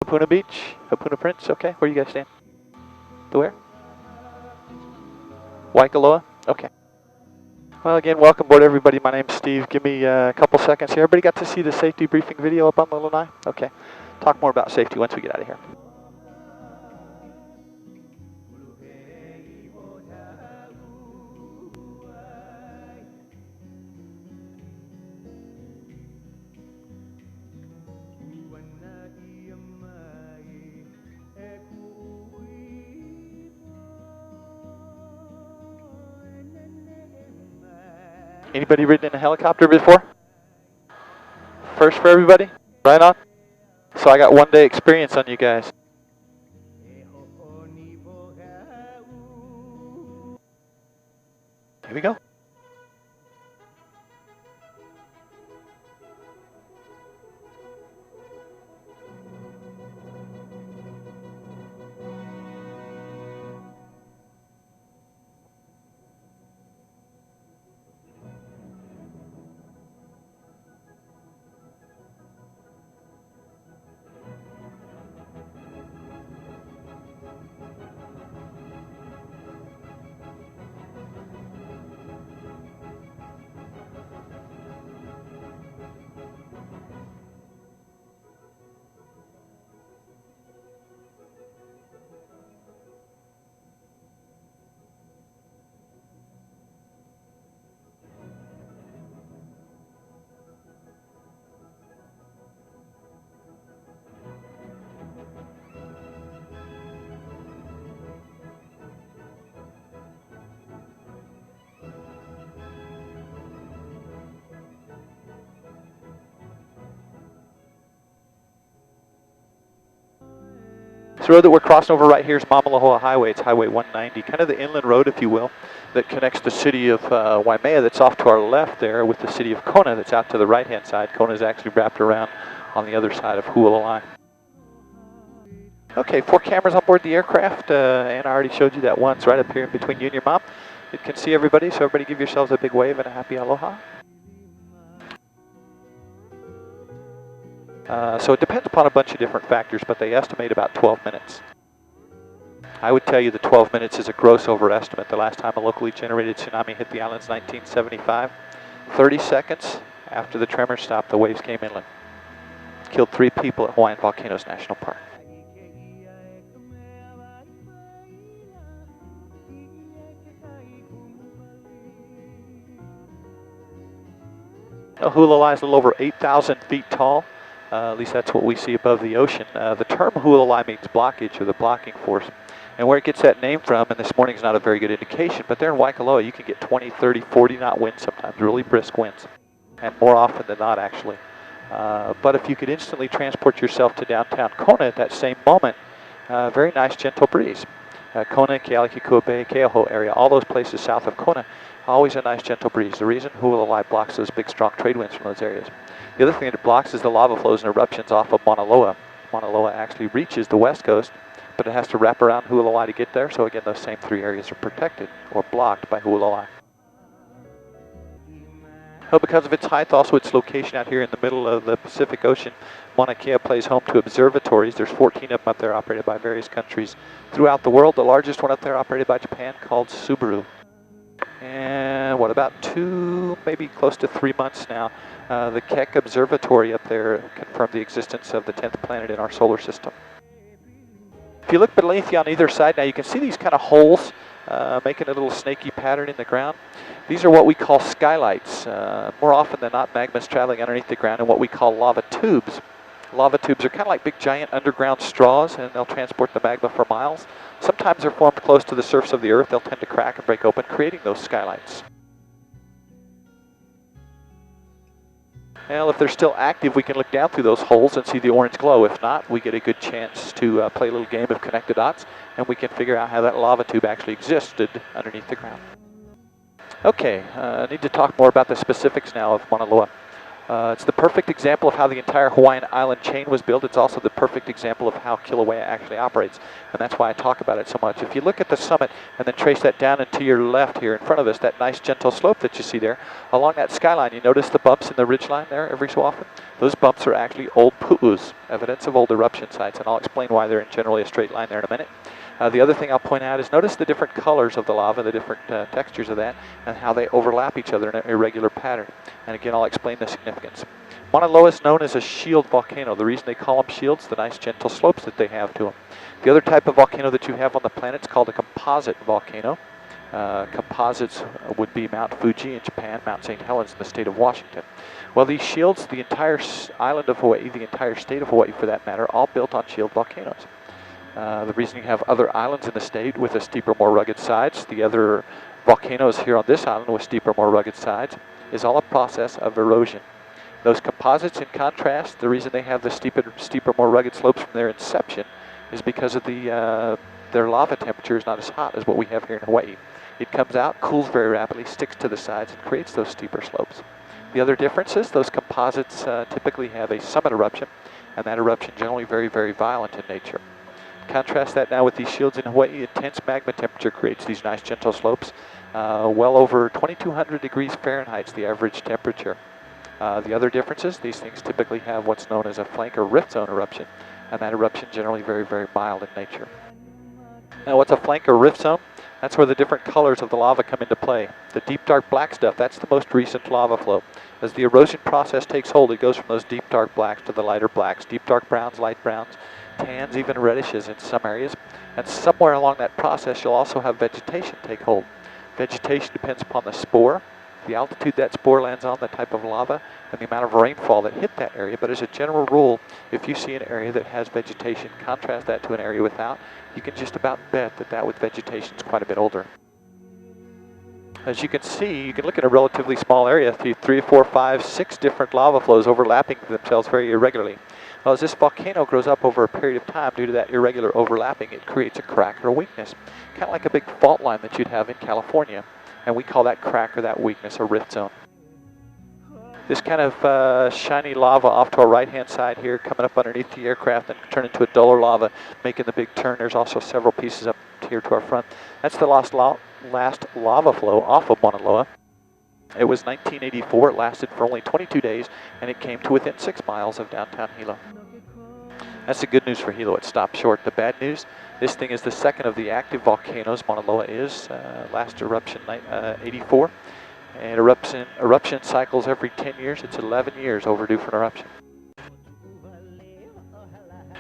Hapuna Beach, Hapuna Prince, okay. Where you guys stand? The where? Waikoloa? Okay. Well, again, welcome aboard, everybody. My name's Steve. Give me a couple seconds here. Everybody got to see the safety briefing video up on the lanai? Okay. Talk more about safety once we get out of here. Anybody ridden in a helicopter before? First for everybody? Right on. So I got 1 day experience on you guys. Here we go. The road that we're crossing over right here is Mamalohoa Highway. It's Highway 190, kind of the inland road, if you will, that connects the city of Waimea that's off to our left there with the city of Kona that's out to the right-hand side. Kona is actually wrapped around on the other side of Hualalai. Okay, 4 cameras on board the aircraft, and I already showed you that once right up here in between you and your mom. It can see everybody, so everybody give yourselves a big wave and a happy aloha. So it depends upon a bunch of different factors, but they estimate about 12 minutes. I would tell you the 12 minutes is a gross overestimate. The last time a locally generated tsunami hit the islands, 1975. 30 seconds after the tremor stopped, the waves came inland. Killed 3 people at Hawaiian Volcanoes National Park. Hualalai is a little over 8,000 feet tall. At least that's what we see above the ocean. The term Hualalai means blockage or the blocking force. And where it gets that name from, and this morning's not a very good indication, but there in Waikoloa you can get 20, 30, 40 knot winds sometimes, really brisk winds. And more often than not, actually. But if you could instantly transport yourself to downtown Kona at that same moment, very nice gentle breeze. Kona, Kealakekua Bay, Keauhou area, all those places south of Kona, always a nice gentle breeze. The reason Hualalai blocks those big strong trade winds from those areas. The other thing that it blocks is the lava flows and eruptions off of Mauna Loa. Mauna Loa actually reaches the west coast, but it has to wrap around Hualalai to get there. So again, those same 3 areas are protected or blocked by Hualalai. Well, because of its height, also its location out here in the middle of the Pacific Ocean, Mauna Kea plays home to observatories. There's 14 of them up there operated by various countries throughout the world. The largest one up there operated by Japan called Subaru. And what, about 2, maybe close to 3 months now, the Keck Observatory up there confirmed the existence of the 10th planet in our solar system. If you look beneath you on either side now, you can see these kind of holes making a little snaky pattern in the ground. These are what we call skylights. More often than not, magma's traveling underneath the ground in what we call lava tubes. Lava tubes are kind of like big giant underground straws, and they'll transport the magma for miles. Sometimes they're formed close to the surface of the earth. They'll tend to crack and break open, creating those skylights. Well, if they're still active, we can look down through those holes and see the orange glow. If not, we get a good chance to play a little game of connect the dots, and we can figure out how that lava tube actually existed underneath the ground. Okay, I need to talk more about the specifics now of Mauna Loa. It's the perfect example of how the entire Hawaiian island chain was built. It's also the perfect example of how Kilauea actually operates, and that's why I talk about it so much. If you look at the summit and then trace that down and to your left here in front of us, that nice gentle slope that you see there, along that skyline, you notice the bumps in the ridgeline there every so often? Those bumps are actually old pu'us, evidence of old eruption sites, and I'll explain why they're in generally a straight line there in a minute. The other thing I'll point out is notice the different colors of the lava, the different textures of that, and how they overlap each other in an irregular pattern. And again, I'll explain the significance. Mauna Loa is known as a shield volcano. The reason they call them shields, the nice gentle slopes that they have to them. The other type of volcano that you have on the planet is called a composite volcano. Composites would be Mount Fuji in Japan, Mount St. Helens in the state of Washington. Well, these shields, the entire island of Hawaii, the entire state of Hawaii for that matter, all built on shield volcanoes. The reason you have other islands in the state with a steeper, more rugged sides, the other volcanoes here on this island with steeper, more rugged sides, is all a process of erosion. Those composites, in contrast, the reason they have the steeper, more rugged slopes from their inception is because of their lava temperature is not as hot as what we have here in Hawaii. It comes out, cools very rapidly, sticks to the sides, and creates those steeper slopes. The other difference is those composites typically have a summit eruption, and that eruption generally very, very violent in nature. Contrast that now with these shields in Hawaii. Intense magma temperature creates these nice gentle slopes. Well over 2,200 degrees Fahrenheit is the average temperature. The other differences, these things typically have what's known as a flank or rift zone eruption, and that eruption generally very, very mild in nature. Now what's a flank or rift zone? That's where the different colors of the lava come into play. The deep dark black stuff, that's the most recent lava flow. As the erosion process takes hold, it goes from those deep dark blacks to the lighter blacks, deep dark browns, light browns, tans, even reddishes in some areas. And somewhere along that process, you'll also have vegetation take hold. Vegetation depends upon the spore, the altitude that spore lands on, the type of lava, and the amount of rainfall that hit that area. But as a general rule, if you see an area that has vegetation, contrast that to an area without, you can just about bet that that with vegetation is quite a bit older. As you can see, you can look at a relatively small area, 3, 4, 5, 6 different lava flows overlapping themselves very irregularly. Well, as this volcano grows up over a period of time due to that irregular overlapping, it creates a crack or a weakness, kind of like a big fault line that you'd have in California. And we call that crack or that weakness a rift zone. This kind of shiny lava off to our right-hand side here, coming up underneath the aircraft and turn into a duller lava, making the big turn. There's also several pieces up here to our front. That's the last lava flow off of Mauna Loa. It was 1984, it lasted for only 22 days, and it came to within 6 miles of downtown Hilo. That's the good news for Hilo, it stopped short. The bad news, this thing is the second of the active volcanoes Mauna Loa is. Last eruption, 84. And eruption cycles every 10 years. It's 11 years overdue for an eruption.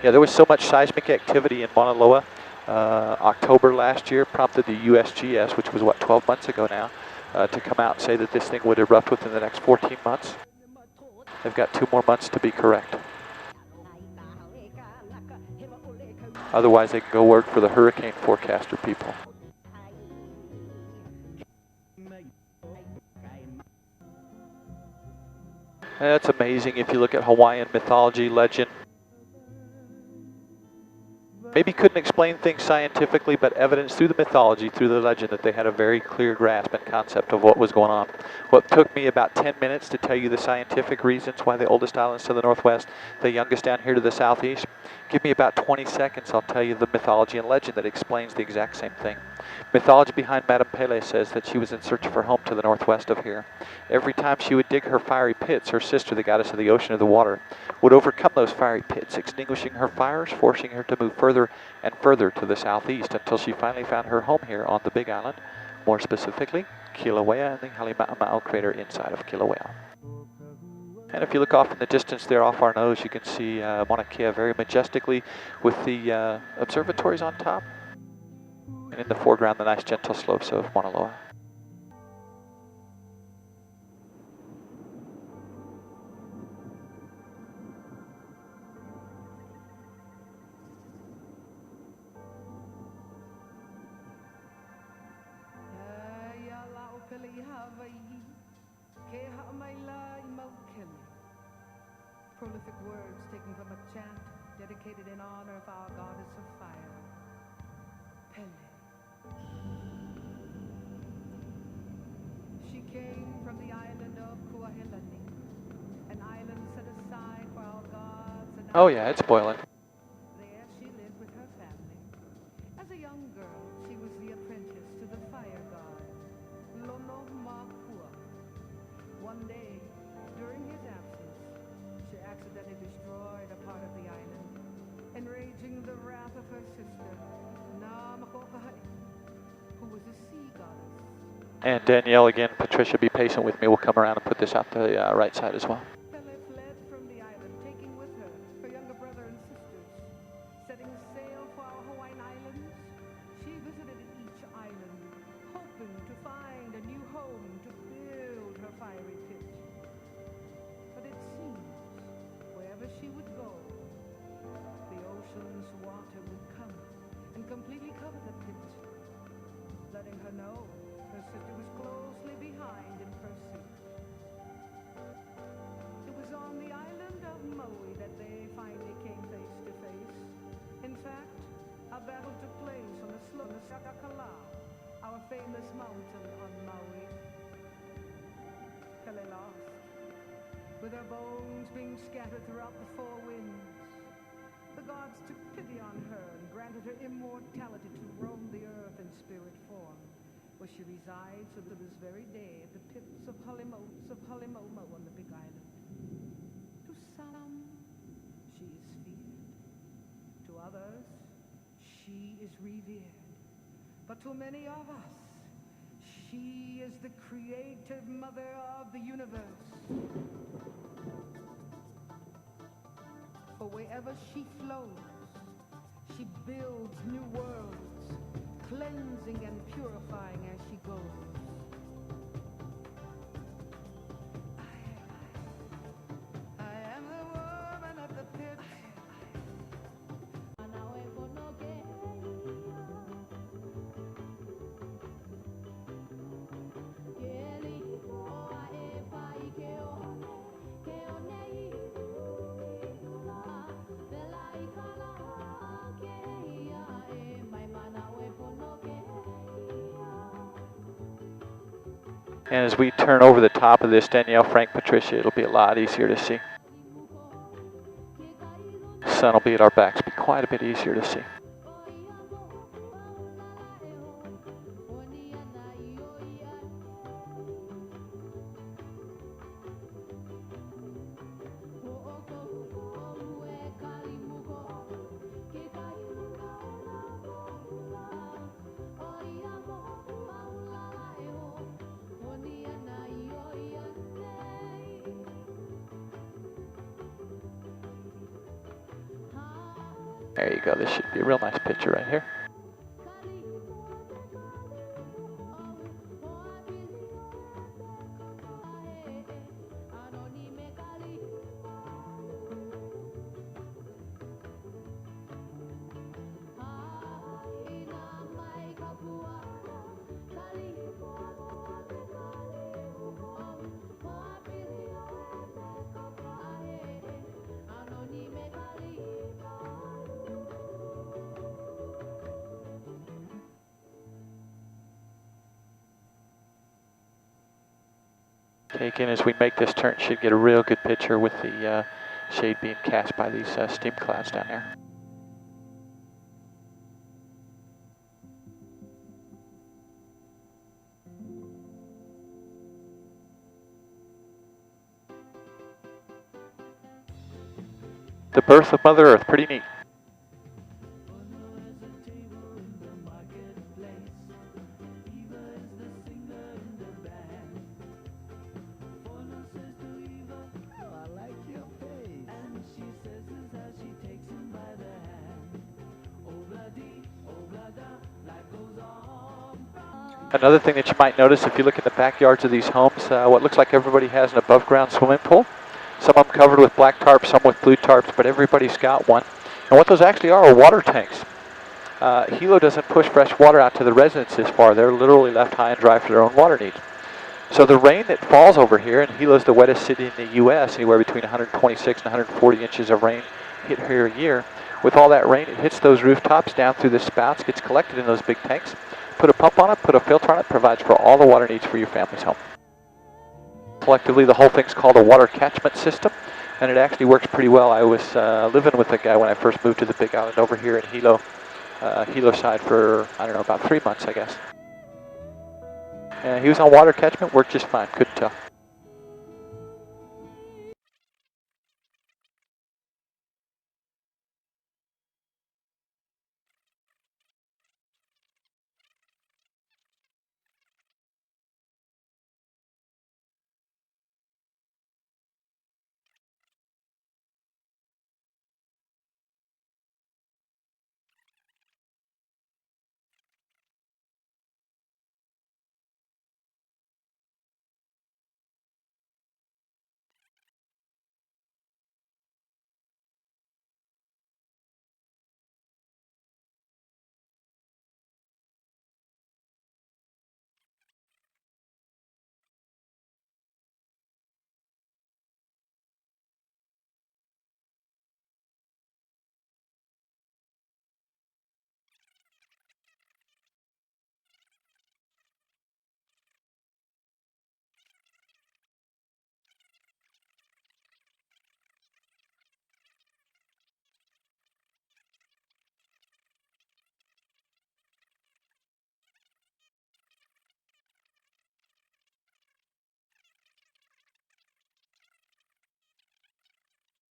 Yeah, there was so much seismic activity in Mauna Loa. October last year prompted the USGS, which was what, 12 months ago now, to come out and say that this thing would erupt within the next 14 months. They've got 2 more months to be correct. Otherwise, they can go work for the hurricane forecaster people. That's amazing if you look at Hawaiian mythology, legend. Maybe couldn't explain things scientifically, but evidence through the mythology, through the legend, that they had a very clear grasp and concept of what was going on. What took me about 10 minutes to tell you the scientific reasons why the oldest islands to the northwest, the youngest down here to the southeast, give me about 20 seconds, I'll tell you the mythology and legend that explains the exact same thing. Mythology behind Madame Pele says that she was in search of her home to the northwest of here. Every time she would dig her fiery pits, her sister, the goddess of the ocean or the water, would overcome those fiery pits, extinguishing her fires, forcing her to move further and further to the southeast until she finally found her home here on the Big Island, more specifically, Kilauea and the Halima'ama'o crater inside of Kilauea. And if you look off in the distance there off our nose, you can see Mauna Kea very majestically with the observatories on top. And in the foreground, the nice gentle slopes of Mauna Loa. Prolific words taken from a chant dedicated in honor of our goddess of fire, Pele. She came from the island of Kuahilani, an island set aside for our gods and Oh yeah, it's boiling. there she lived with her family. As a young girl, she was the apprentice to the fire god, Lono Makua. One day, during his absence, she accidentally destroyed a part of the island, enraging the wrath of her sister, Namakokahai, who was a sea goddess. And Danielle, again, Patricia, be patient with me. We'll come around and put this out the right side as well. Pele fled from the island, taking with her her younger brother and sisters. Setting sail for our Hawaiian islands, she visited each island, hoping to find a new home to build her fiery pit. But it seems, wherever she would go, the ocean's water would come and completely cover the pit, letting her know her sister was closely behind in pursuit. It was on the island of Maui that they finally came face to face. In fact, a battle took place on the slope of Kilauea, our famous mountain on Maui. Pele lost, with her bones being scattered throughout the four winds. The gods took pity on her and granted her immortality to roam the earth in spirit form, where she resides to this very day at the pits of Halimomo on the Big Island. To some, she is feared. To others, she is revered. But to many of us, she is the creative mother of the universe. For wherever she flows, she builds new worlds, cleansing and purifying as she goes. I am the woman of the pit. And as we turn over the top of this, Danielle, Frank, Patricia, it'll be a lot easier to see. Sun will be at our backs, be quite a bit easier to see. There you go, this should be a real nice picture right here. Taken as we make this turn, should get a real good picture with the shade being cast by these steam clouds down there. The birth of Mother Earth, pretty neat. Another thing that you might notice if you look in the backyards of these homes, what looks like everybody has an above ground swimming pool. Some of them covered with black tarps, some with blue tarps, but everybody's got one. And what those actually are water tanks. Hilo doesn't push fresh water out to the residences far. They're literally left high and dry for their own water needs. So the rain that falls over here, and Hilo's the wettest city in the U.S., anywhere between 126 and 140 inches of rain hit here a year. With all that rain, it hits those rooftops down through the spouts, gets collected in those big tanks. Put a pump on it, put a filter on it, provides for all the water needs for your family's home. collectively, the whole thing's called a water catchment system, and it actually works pretty well. I was living with a guy when I first moved to the Big Island over here in Hilo side for, I don't know, about 3 months, I guess. He was on water catchment, worked just fine, couldn't tell.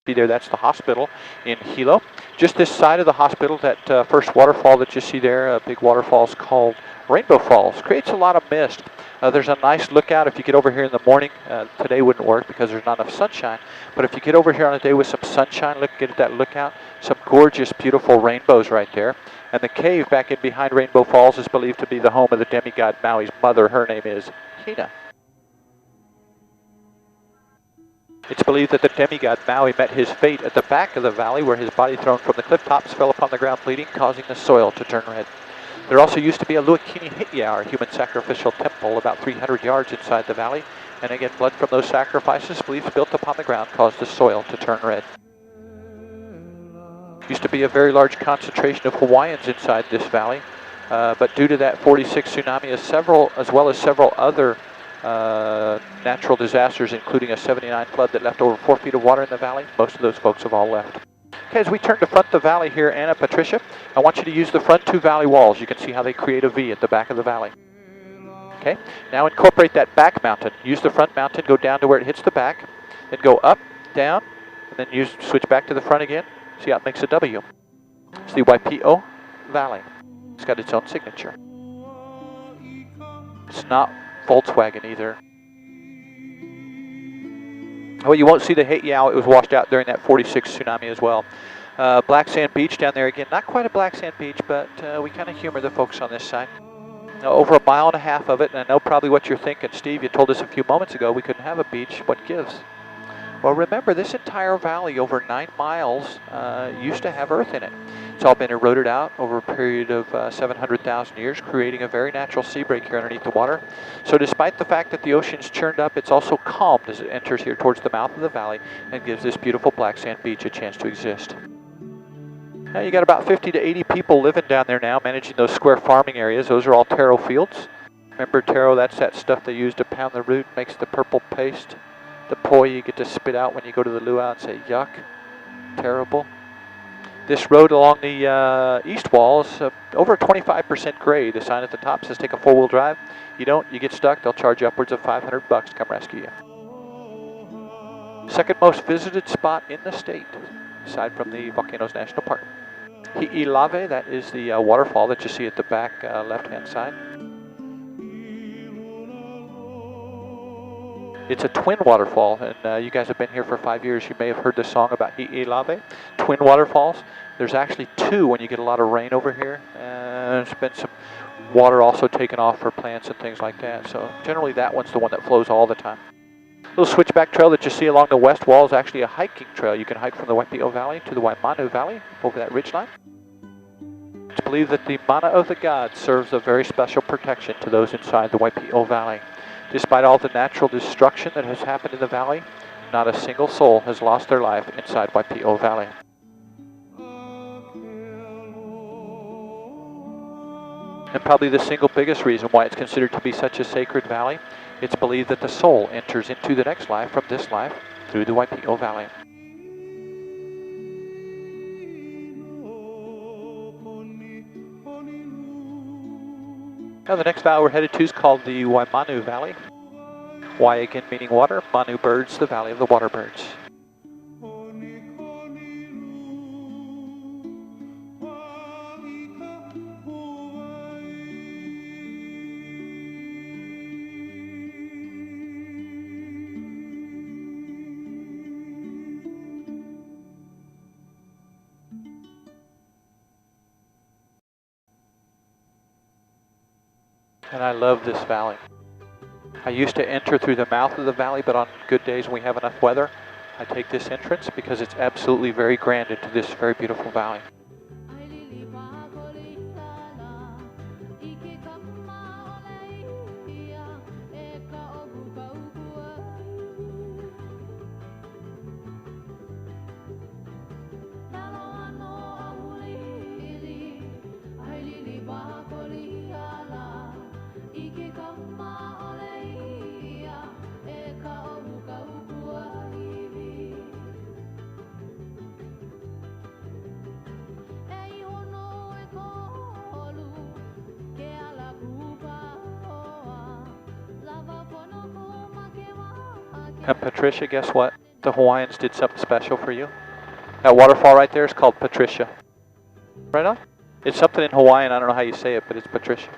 See there, that's the hospital in Hilo. Just this side of the hospital, that first waterfall that you see there, a big waterfall, is called Rainbow Falls. Creates a lot of mist. There's a nice lookout if you get over here in the morning. Today wouldn't work because there's not enough sunshine, but if you get over here on a day with some sunshine, get at that lookout, some gorgeous, beautiful rainbows right there. And the cave back in behind Rainbow Falls is believed to be the home of the demigod Maui's mother. Her name is Hina. It's believed that the demigod Maui met his fate at the back of the valley, where his body thrown from the cliff tops fell upon the ground bleeding, causing the soil to turn red. There also used to be a Luakini Hitya, or human sacrificial temple, about 300 yards inside the valley, and again, blood from those sacrifices, believed spilt upon the ground, caused the soil to turn red. Used to be a very large concentration of Hawaiians inside this valley, but due to that 46 tsunami, as well as several other natural disasters, including a 79 flood that left over 4 feet of water in the valley, most of those folks have all left. Okay, as we turn to front the valley here, Anna, Patricia, I want you to use the front two valley walls. You can see how they create a V at the back of the valley. Okay, now incorporate that back mountain. Use the front mountain, go down to where it hits the back, then go up, down, and then switch back to the front again. See how it makes a W. It's the Waipio Valley. It's got its own signature. It's not Volkswagen either. Well, you won't see the Heiau. It was washed out during that 46 tsunami as well. Black Sand Beach down there again. Not quite a black sand beach, but we kind of humor the folks on this side. Over 1.5 miles of it, and I know probably what you're thinking. Steve, you told us a few moments ago we couldn't have a beach. What gives? Well, remember, this entire valley, over 9 miles, used to have earth in it. It's all been eroded out over a period of 700,000 years, creating a very natural sea break here underneath the water. So despite the fact that the ocean's churned up, it's also calmed as it enters here towards the mouth of the valley and gives this beautiful black sand beach a chance to exist. Now you got about 50 to 80 people living down there now, managing those square farming areas. Those are all taro fields. Remember taro, that's that stuff they use to pound the root, makes the purple paste. The poi you get to spit out when you go to the luau and say, yuck, terrible. This road along the east wall is over 25% grade. The sign at the top says take a 4-wheel drive. You don't, you get stuck, they'll charge you upwards of $500 to come rescue you. Second most visited spot in the state, aside from the Volcanoes National Park. Hi'ilave, that is the waterfall that you see at the back left-hand side. It's a twin waterfall, and you guys have been here for 5 years. You may have heard the song about Hi'ilave, twin waterfalls. There's actually 2 when you get a lot of rain over here. There's been some water also taken off for plants and things like that. So generally that one's the one that flows all the time. Little switchback trail that you see along the west wall is actually a hiking trail. You can hike from the Waipio Valley to the Waimanu Valley over that ridgeline. It's believed that the mana of the gods serves a very special protection to those inside the Waipio Valley. Despite all the natural destruction that has happened in the valley, not a single soul has lost their life inside Waipio Valley. And probably the single biggest reason why it's considered to be such a sacred valley It's believed that the soul enters into the next life from this life through the Waipio Valley. Now the next valley we're headed to is called the Waimanu Valley. Wai again meaning water, Manu birds, the valley of the water birds. And I love this valley. I used to enter through the mouth of the valley, but on good days when we have enough weather, I take this entrance because it's absolutely very grand into this very beautiful valley. And Patricia, guess what? The Hawaiians did something special for you. That waterfall right there is called Patricia. Right on? It's something in Hawaiian, I don't know how you say it, but it's Patricia.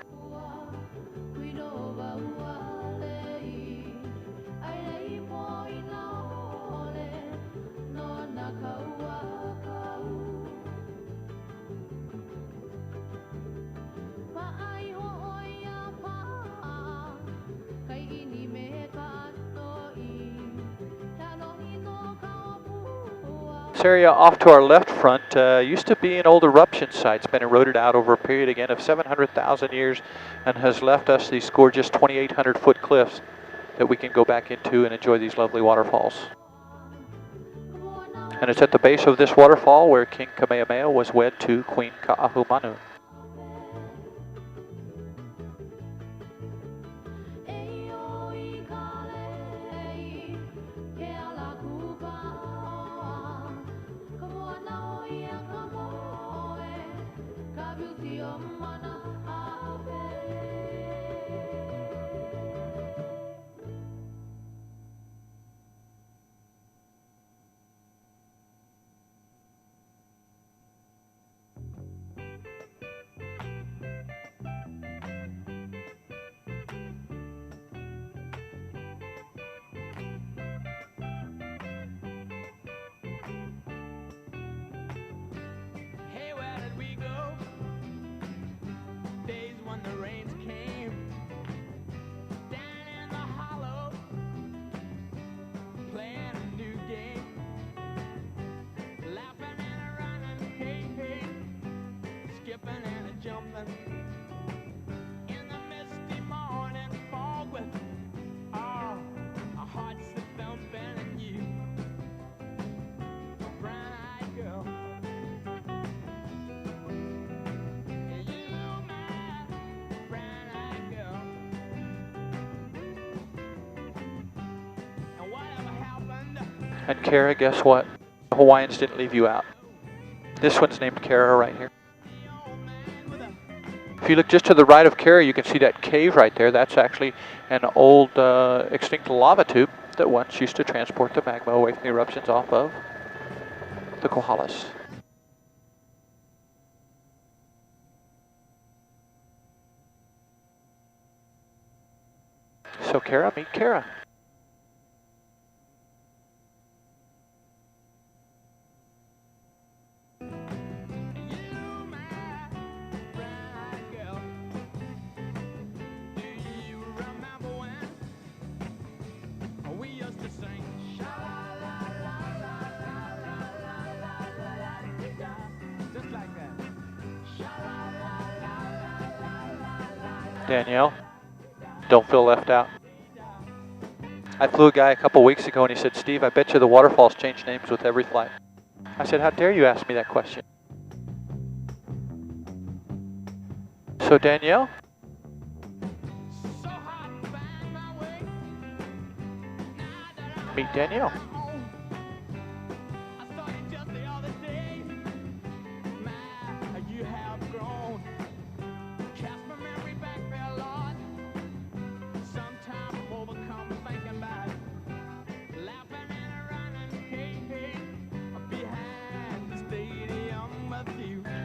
This area off to our left front used to be an old eruption site. It's been eroded out over a period again of 700,000 years and has left us these gorgeous 2,800 foot cliffs that we can go back into and enjoy these lovely waterfalls. And it's at the base of this waterfall where King Kamehameha was wed to Queen Ka'ahumanu. And Kara, guess what? The Hawaiians didn't leave you out. This one's named Kara right here. If you look just to the right of Kara, you can see that cave right there. That's actually an old extinct lava tube that once used to transport the magma away from the eruptions off of the Kohalas. So Kara, meet Kara. Danielle, don't feel left out. I flew a guy a couple weeks ago and he said, Steve, I bet you the waterfalls change names with every flight. I said, how dare you ask me that question? So Danielle, Meet Danielle.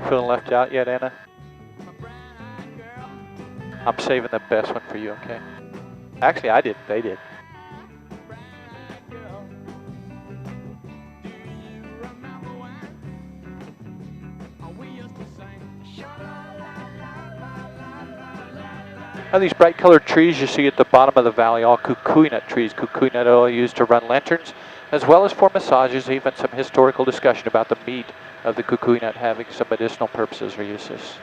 Feeling left out yet, Anna? I'm saving the best one for you, okay? Actually, I did. They did. Now these bright colored trees you see at the bottom of the valley, all kukui nut trees. Kukui nut oil used to run lanterns, as well as for massages, even some historical discussion about the meat of the kukui nut having some medicinal purposes or uses.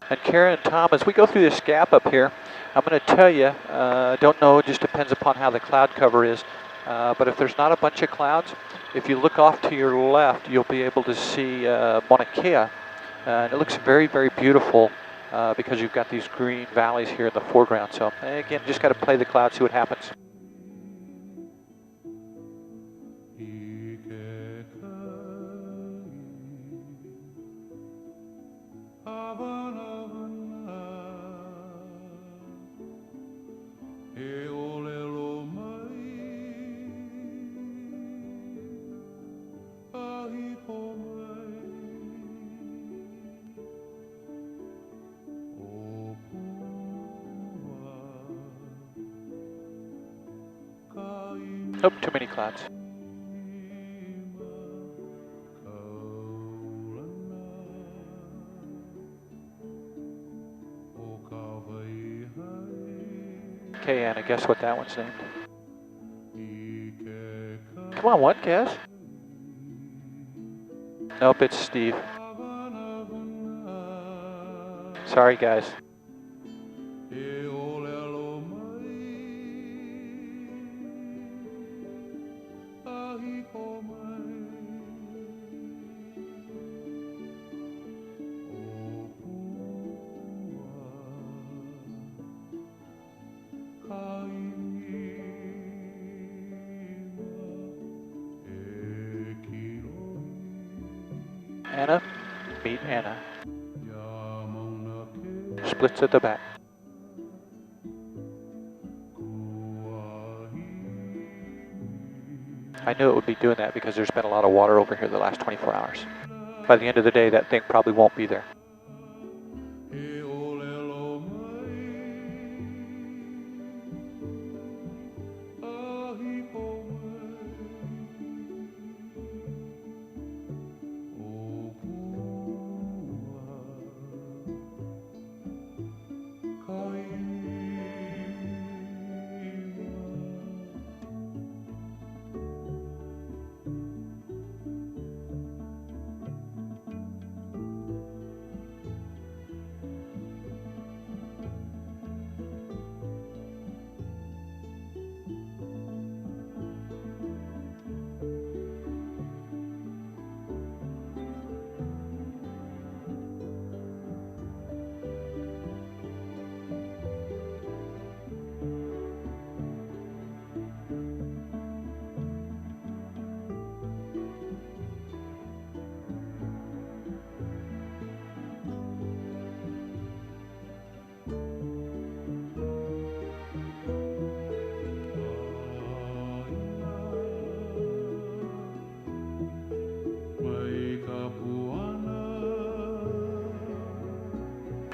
And Karen and Tom, as we go through this gap up here, I'm going to tell you, don't know, it just depends upon how the cloud cover is, but if there's not a bunch of clouds, if you look off to your left, you'll be able to see Mauna Kea, and it looks very, very beautiful because you've got these green valleys here in the foreground. So again, just got to play the clouds, see what happens. Nope, too many clouds. Okay, Anna, guess what that one's named? Come on, one guess. Nope, it's Steve. Sorry, guys. Anna, meet Anna. Splits at the back. I knew it would be doing that because there's been a lot of water over here the last 24 hours. By the end of the day, that thing probably won't be there.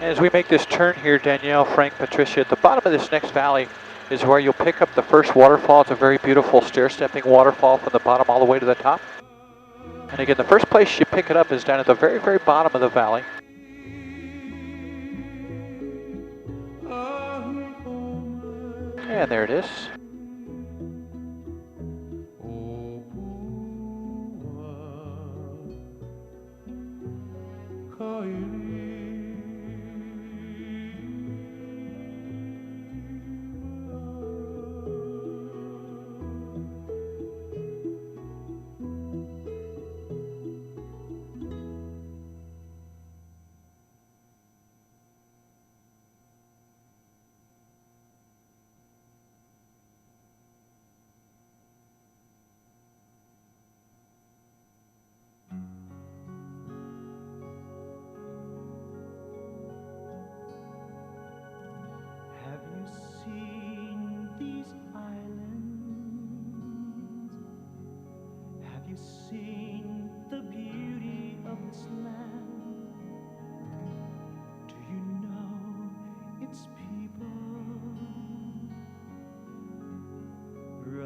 As we make this turn here, Danielle, Frank, Patricia, at the bottom of this next valley is where you'll pick up the first waterfall. It's a very beautiful stair-stepping waterfall from the bottom all the way to the top. And again, the first place you pick it up is down at the very, very bottom of the valley. And there it is.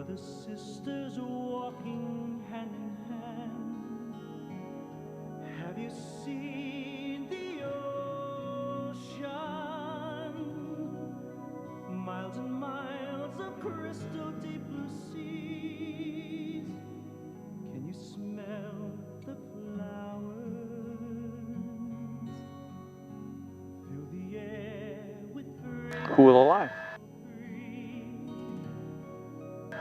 Brothers, sisters walking hand in hand. Have you seen the ocean? Miles and miles of crystal deep blue seas. Can you smell the flowers? Fill the air with Cool alive.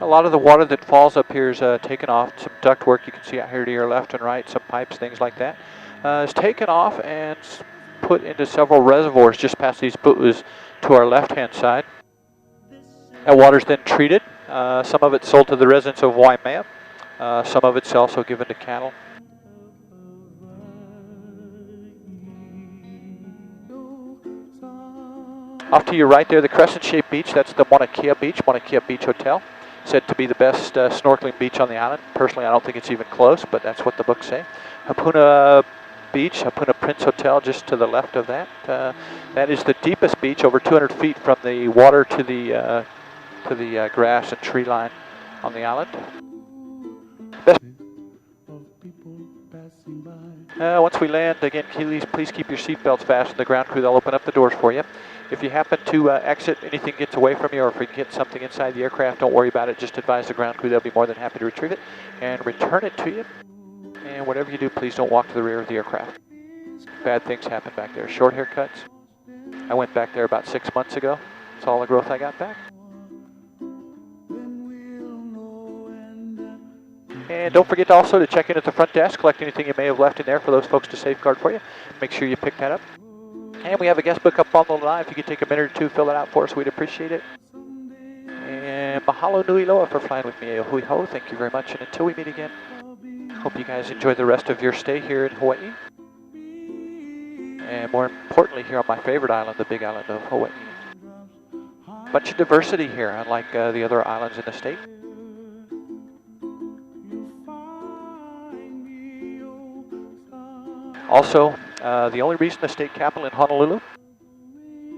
A lot of the water that falls up here is taken off. Some duct work you can see out here to your left and right, some pipes, things like that. Is taken off and put into several reservoirs just past these buoys to our left-hand side. That water is then treated. Some of it's sold to the residents of Waimea. Some of it's also given to cattle. Off to your right there, the crescent-shaped beach, that's the Mauna Kea Beach Hotel. Said to be the best snorkeling beach on the island. Personally, I don't think it's even close, but that's what the books say. Hapuna Beach, Hapuna Prince Hotel, just to the left of that. That is the deepest beach, over 200 feet from the water to the grass and tree line on the island. Once we land, again, please keep your seatbelts fastened. The ground crew, they'll open up the doors for you. If you happen to exit, anything gets away from you, or if we get something inside the aircraft, don't worry about it. Just advise the ground crew. They'll be more than happy to retrieve it and return it to you. And whatever you do, please don't walk to the rear of the aircraft. Bad things happen back there. Short haircuts. I went back there about 6 months ago. That's all the growth I got back. And don't forget also to check in at the front desk, collect anything you may have left in there for those folks to safeguard for you. Make sure you pick that up. And we have a guest book up on the line. If you could take a minute or two, fill it out for us, we'd appreciate it. And mahalo nui loa for flying with me, e hui ho. Thank you very much. And until we meet again, hope you guys enjoy the rest of your stay here in Hawaii. And more importantly, here on my favorite island, the big island of Hawaii. Bunch of diversity here, unlike the other islands in the state. Also, the only reason the state capital in Honolulu,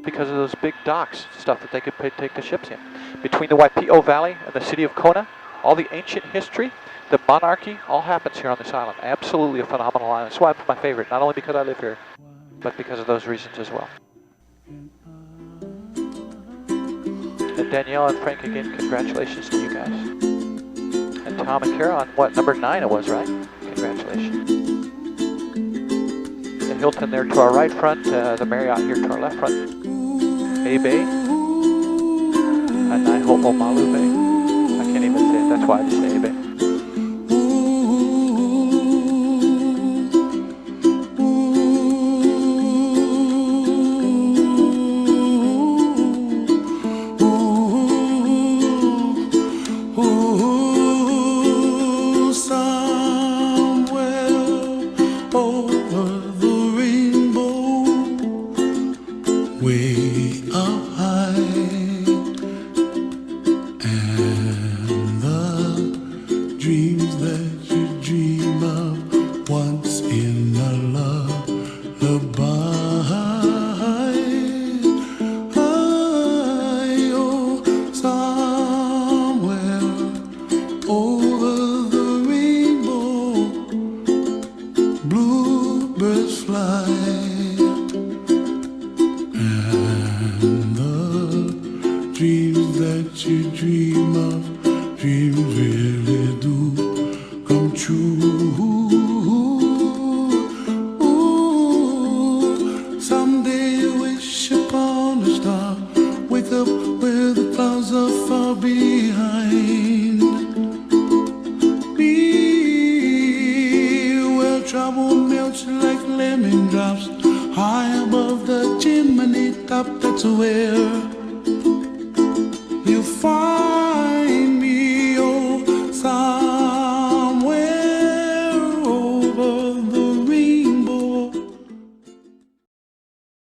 because of those big docks, stuff that they could take the ships in. Between the Waipio Valley and the city of Kona, all the ancient history, the monarchy, all happens here on this island. Absolutely a phenomenal island. That's why it's my favorite, not only because I live here, but because of those reasons as well. And Danielle and Frank, again, congratulations to you guys. And Tom and Kara on what, number 9 it was, right? Congratulations. The Hilton there to our right front, the Marriott here to our left front. A Bay. And Naiho'omalu Bay. I can't even say it, that's why I just say A Bay. High above the chimney top, that's where